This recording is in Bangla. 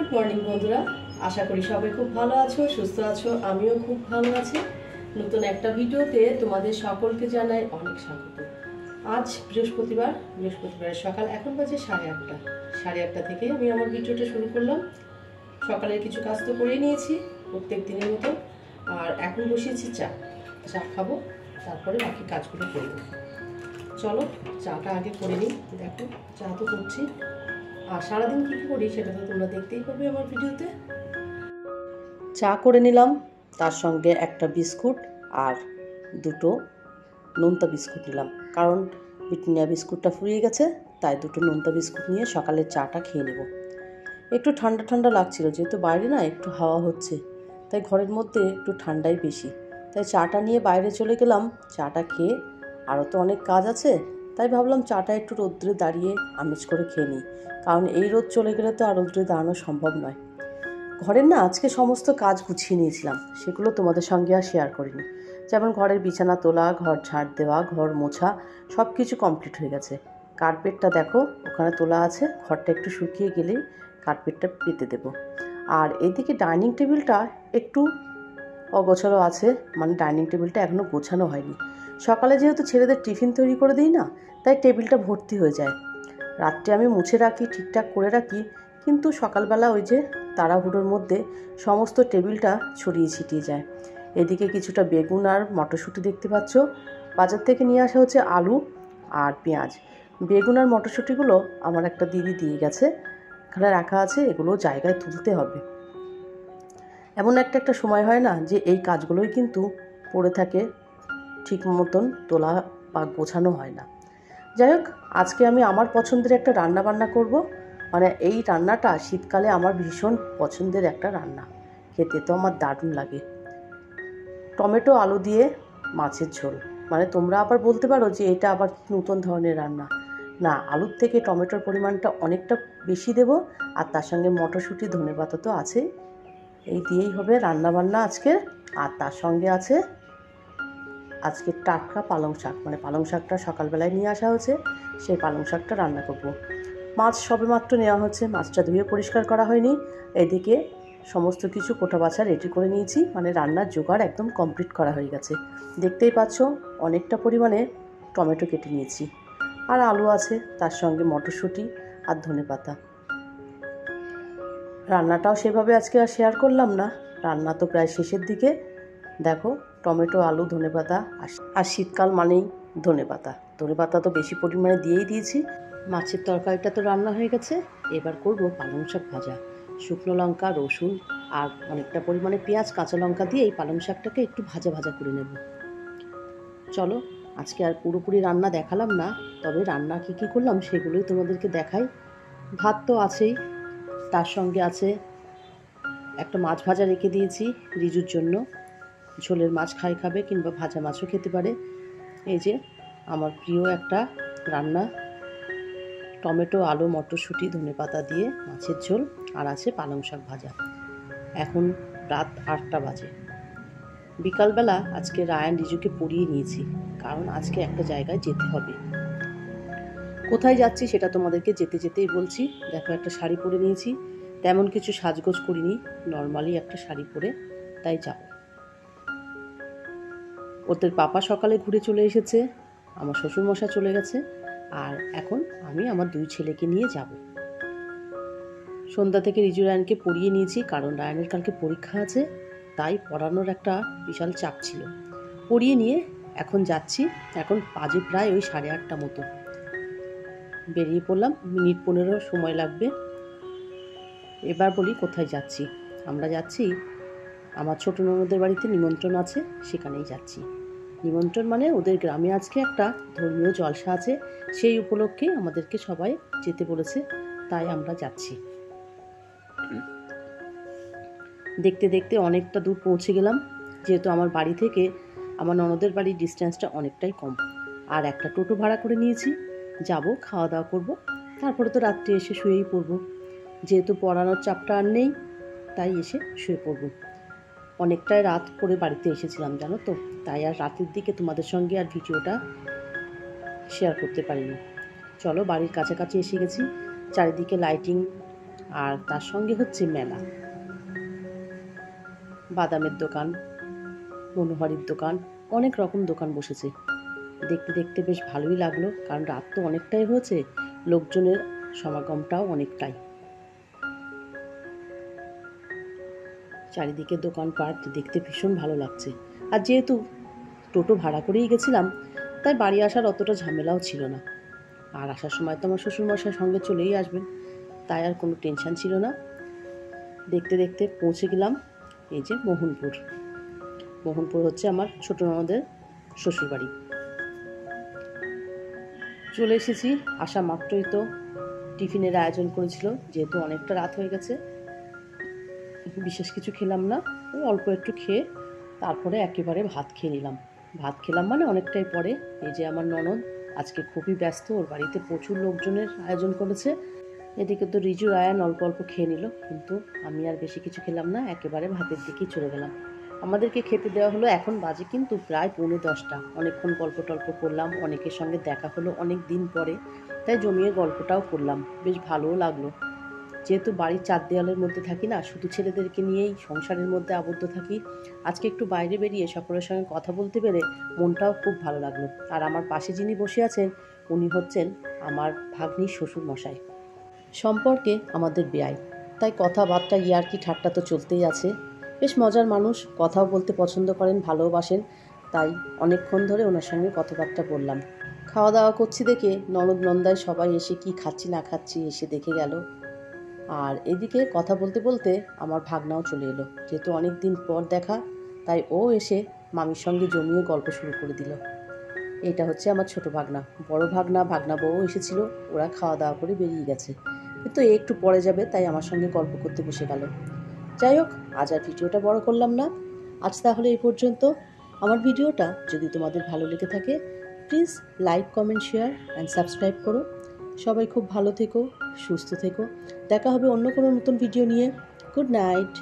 গুড মর্নিং বন্ধুরা, আশা করি সবাই খুব ভালো আছো, সুস্থ আছো। আমিও খুব ভালো আছি। নতুন একটা ভিডিওতে তোমাদের সকলকে জানাই অনেক স্বাগত। আজ বৃহস্পতিবারের সকাল, এখন বাজে 8:30। 8:30 থেকে আমি আমার ভিডিওটা শুরু করলাম। সকালের কিছু কাজ তো করে নিয়েছি প্রত্যেক দিনের মতো, আর এখন বসিয়েছি চা খাবো, তারপরে বাকি কাজগুলো করব। চলো চাটা আগে করে নিই। দেখো চা তো করছি, আর সারাদিন কী করি সেটা তো তোমরা দেখতেই পাবে আমার ভিডিওতে। চা করে নিলাম, তার সঙ্গে একটা বিস্কুট আর দুটো নোনতা বিস্কুট নিলাম, কারণ ব্রিটানিয়া বিস্কুটটা ফুরিয়ে গেছে, তাই দুটো নোনতা বিস্কুট নিয়ে সকালে চাটা খেয়ে নেব। একটু ঠান্ডা ঠান্ডা লাগছিল, যেহেতু বাইরে না একটু হাওয়া হচ্ছে, তাই ঘরের মধ্যে একটু ঠান্ডাই বেশি, তাই চাটা নিয়ে বাইরে চলে গেলাম। চাটা খেয়ে আরও তো অনেক কাজ আছে, তাই ভাবলাম চাটা একটু রোদ্রে দাঁড়িয়ে আমেজ করে খেয়ে নিই, কারণ এই রোদ চলে গেলে তো আর রোদ্রে দাঁড়ানো সম্ভব নয়। ঘরের না আজকে সমস্ত কাজ গুছিয়ে নিয়েছিলাম, সেগুলো তোমাদের সঙ্গে আর শেয়ার করিনি। যেমন ঘরের বিছানা তোলা, ঘর ঝাড় দেওয়া, ঘর মোছা, সব কিছু কমপ্লিট হয়ে গেছে। কার্পেটটা দেখো ওখানে তোলা আছে, ঘরটা একটু শুকিয়ে গেলেই কার্পেটটা পেতে দেব। আর এদিকে ডাইনিং টেবিলটা একটু অগোছালো আছে, মানে ডাইনিং টেবিলটা এখনও গোছানো হয়নি। সকালে যেহেতু ছেলেদের টিফিন তৈরি করে দিই না, তাই টেবিলটা ভর্তি হয়ে যায়। রাত্রে আমি মুছে রাখি, ঠিকঠাক করে রাখি, কিন্তু সকালবেলা ওই যে তাড়াহুড়োর মধ্যে সমস্ত টেবিলটা ছড়িয়ে ছিটিয়ে যায়। এদিকে কিছুটা বেগুন আর মটরশুঁটি দেখতে পাচ্ছ, বাজার থেকে নিয়ে আসা হচ্ছে আলু আর পেঁয়াজ। বেগুন আর মটরশুঁটিগুলো আমার একটা দিদি দিয়ে গেছে, এখানে রাখা আছে, এগুলো জায়গায় তুলতে হবে। এমন একটা সময় হয় না যে এই কাজগুলোই কিন্তু পড়ে থাকে, ঠিক মতন তোলা বা গোছানো হয় না। যাই হোক, আজকে আমি আমার পছন্দের একটা রান্না বান্না করব। মানে এই রান্নাটা শীতকালে আমার ভীষণ পছন্দের একটা রান্না, খেতে তো আমার দারুণ লাগে। টমেটো আলু দিয়ে মাছের ঝোল। মানে তোমরা আবার বলতে পারো যে এটা আবার নতুন ধরনের রান্না। না, আলুর থেকে টমেটোর পরিমাণটা অনেকটা বেশি দেব, আর তার সঙ্গে মটরশুঁটি, ধনেপাতা তো আছেই। এই দিয়েই হবে রান্না বান্না আজকে। আর তার সঙ্গে আছে আজকে টাটকা পালং শাক, মানে পালং শাকটা সকালবেলায় নিয়ে আসা হয়েছে, সেই পালং শাকটা রান্না করব। মাছ সবেমাত্র নেওয়া হচ্ছে, মাছটা ধুয়ে পরিষ্কার করা হয়নি। এদিকে সমস্ত কিছু কোটা বাছা রেডি করে নিয়েছি, মানে রান্নার জোগাড় একদম কমপ্লিট করা হয়ে গেছে। দেখতেই পাচ্ছ অনেকটা পরিমাণে টমেটো কেটে নিয়েছি, আর আলু আছে, তার সঙ্গে মটরশুঁটি আর ধনেপাতা। রান্নাটাও সেভাবে আজকে আর শেয়ার করলাম না, রান্না তো প্রায় শেষের দিকে। দেখো টমেটো, আলু, ধনেপাতা, আর শীতকাল মানেই ধনেপাতা তো বেশি পরিমাণে দিয়েই দিয়েছি। মাছের তরকারিটা তো রান্না হয়ে গেছে, এবার করব পালং শাক ভাজা। শুকনো লঙ্কা, রসুন আর অনেকটা পরিমাণে পেঁয়াজ, কাঁচা লঙ্কা দিয়ে এই পালং শাকটাকে একটু ভাজা ভাজা করে নেব। চলো, আজকে আর পুরোপুরি রান্না দেখালাম না, তবে রান্না কী কী করলাম সেগুলোই তোমাদেরকে দেখাই। ভাত তো আছেই, তার সঙ্গে আছে একটা মাছ ভাজা রেখে দিয়েছি রিজুর জন্য। ঝোলের মাছ খাবে, কিংবা ভাজা মাছও খেতে পারে। এই যে আমার প্রিয় একটা রান্না, টমেটো, আলু, মটরশুঁটি, ধনেপাতা দিয়ে মাছের ঝোল, আর আছে পালং শাক ভাজা। এখন রাত 8টা বাজে। বিকালবেলা আজকে রায়ান রিজুকে পড়িয়ে নিয়েছি, কারণ আজকে একটা জায়গায় যেতে হবে। কোথায় যাচ্ছি সেটা তোমাদেরকে যেতে যেতেই বলছি। দেখো একটা শাড়ি পরে নিয়েছি, তেমন কিছু সাজগোজ করিনি, নর্মালি একটা শাড়ি পরে তাই যাব। ওদের পাপা সকালে ঘুরে চলে এসেছে, আমার শ্বশুরমশাই চলে গেছে, আর এখন আমি আমার 2 ছেলেকে নিয়ে যাব। সন্ধ্যা থেকে রিজু রায়ানকে পড়িয়ে নিয়েছি, কারণ রায়ানের কালকে পরীক্ষা আছে, তাই পড়ানোর একটা বিশাল চাপ ছিল। পড়িয়ে নিয়ে এখন যাচ্ছি। এখন বাজে প্রায় ওই 8:30 মতো। বেরিয়ে পড়লাম, মিনিট 15 সময় লাগবে। এবার বলি কোথায় যাচ্ছি। আমরা যাচ্ছি আমার ছোটো ননদের বাড়িতে নিমন্ত্রণ আছে, সেখানেই যাচ্ছি। নিমন্ত্রণ মানে ওদের গ্রামে আজকে একটা ধর্মীয় জলসা আছে, সেই উপলক্ষে আমাদেরকে সবাই যেতে বলেছে, তাই আমরা যাচ্ছি। দেখতে দেখতে অনেকটা দূর পৌঁছে গেলাম, যেহেতু আমার বাড়ি থেকে আমার ননদের বাড়ির ডিস্টেন্সটা অনেকটাই কম। আর একটা টোটো ভাড়া করে নিয়েছি, যাব, খাওয়া দাওয়া করব, তারপরে তো রাত্রে এসে শুয়েই পড়ব। যেহেতু পড়ানোর চাপটা আর নেই, তাই এসে শুয়ে পড়ব। অনেকটাই রাত করে বাড়িতে এসেছিলাম জানো তো, তাই আর রাতের দিকে তোমাদের সঙ্গে আর ভিডিওটা শেয়ার করতে পারিনি। চলো, বাড়ির কাছাকাছি এসে গেছি। চারিদিকে লাইটিং আর তার সঙ্গে হচ্ছে মেলা, বাদামের দোকান, মনোহারির দোকান, অনেক রকম দোকান বসেছে। দেখতে দেখতে বেশ ভালোই লাগলো, কারণ রাত তো অনেকটাই হয়েছে, লোকজনের সমাগমটাও অনেকটাই। চারিদিকে দোকানপাট দেখতে ভীষণ ভালো লাগছে। আর যেহেতু টোটো ভাড়া করেই গেছিলাম, তাই বাড়ি আসার অতটা ঝামেলাও ছিল না। আর আসার সময় তো আমার শ্বশুরমশাই সঙ্গে চলেই আসবেন, তাই আর কোনো টেনশন ছিল না। দেখতে দেখতে পৌঁছে গেলাম এই যে মোহনপুর। মোহনপুর হচ্ছে আমার ছোটো ননদের শ্বশুরবাড়ি। চলে এসেছি, আসা মাত্রই তো টিফিনের আয়োজন করেছিল, যেহেতু অনেকটা রাত হয়ে গেছে। বিশেষ কিছু খেলাম না, ওই অল্প একটু খেয়ে তারপরে একেবারে ভাত খেয়ে নিলাম। ভাত খেলাম মানে অনেকটাই পরে। এই যে আমার ননদ আজকে খুবই ব্যস্ত, ওর বাড়িতে প্রচুর লোকজনের আয়োজন করেছে। এদিকে তো রিজু আয়ান অল্প অল্প খেয়ে নিল, কিন্তু আমি আর বেশি কিছু খেলাম না, একেবারে ভাতের দিকেই চলে গেলাম। আমাদেরকে খেতে দেওয়া হলো, এখন বাজে কিন্তু প্রায় 9:45। অনেকক্ষণ গল্প টল্প করলাম, অনেকের সঙ্গে দেখা হলো অনেক দিন পরে, তাই জমিয়ে গল্পটাও করলাম, বেশ ভালোও লাগলো। যেহেতু বাড়ির 4 দেওয়ালের মধ্যে থাকি না, শুধু ছেলেদেরকে নিয়েই সংসারের মধ্যে আবদ্ধ থাকি, আজকে একটু বাইরে বেরিয়ে সকলের সঙ্গে কথা বলতে পেরে মনটাও খুব ভালো লাগলো। আর আমার পাশে যিনি বসে আছেন, উনি হচ্ছেন আমার ভাগ্নির শ্বশুর মশাই, সম্পর্কে আমাদের বেয়াই, তাই কথাবার্তা ইয়ার্কি ঠাট্টা তো চলতেই আছে। বেশ মজার মানুষ, কথাও বলতে পছন্দ করেন, ভালোবাসেন, তাই অনেকক্ষণ ধরে ওনার সঙ্গে কথাবার্তা বললাম। খাওয়া দাওয়া করছি দেখে ননদ নন্দায় সবাই এসে কি খাচ্ছি না খাচ্ছি এসে দেখে গেল। আর এদিকে কথা বলতে বলতে আমার ভাগনাও চলে এলো, যেহেতু অনেক দিন পর দেখা, তাই ও এসে মামির সঙ্গে জমিয়ে গল্প শুরু করে দিল। এটা হচ্ছে আমার ছোট ভাগনা, বড় ভাগনা ভাগনা বউ এসেছিল, ওরা খাওয়া দাওয়া করে বেরিয়ে গেছে, কিন্তু একটু পরে যাবে, তাই আমার সঙ্গে গল্প করতে বসে গেল। যাই হোক, আজ আর ভিডিওটা বড় করলাম না, আজ তাহলে এই পর্যন্ত। আমার ভিডিওটা যদি তোমাদের ভালো লেগে থাকে, please like, comment, share and subscribe করো। সবাই খুব ভালো থেকো, সুস্থ থেকো। দেখা হবে অন্য কোনো নতুন ভিডিও নিয়ে। Good night.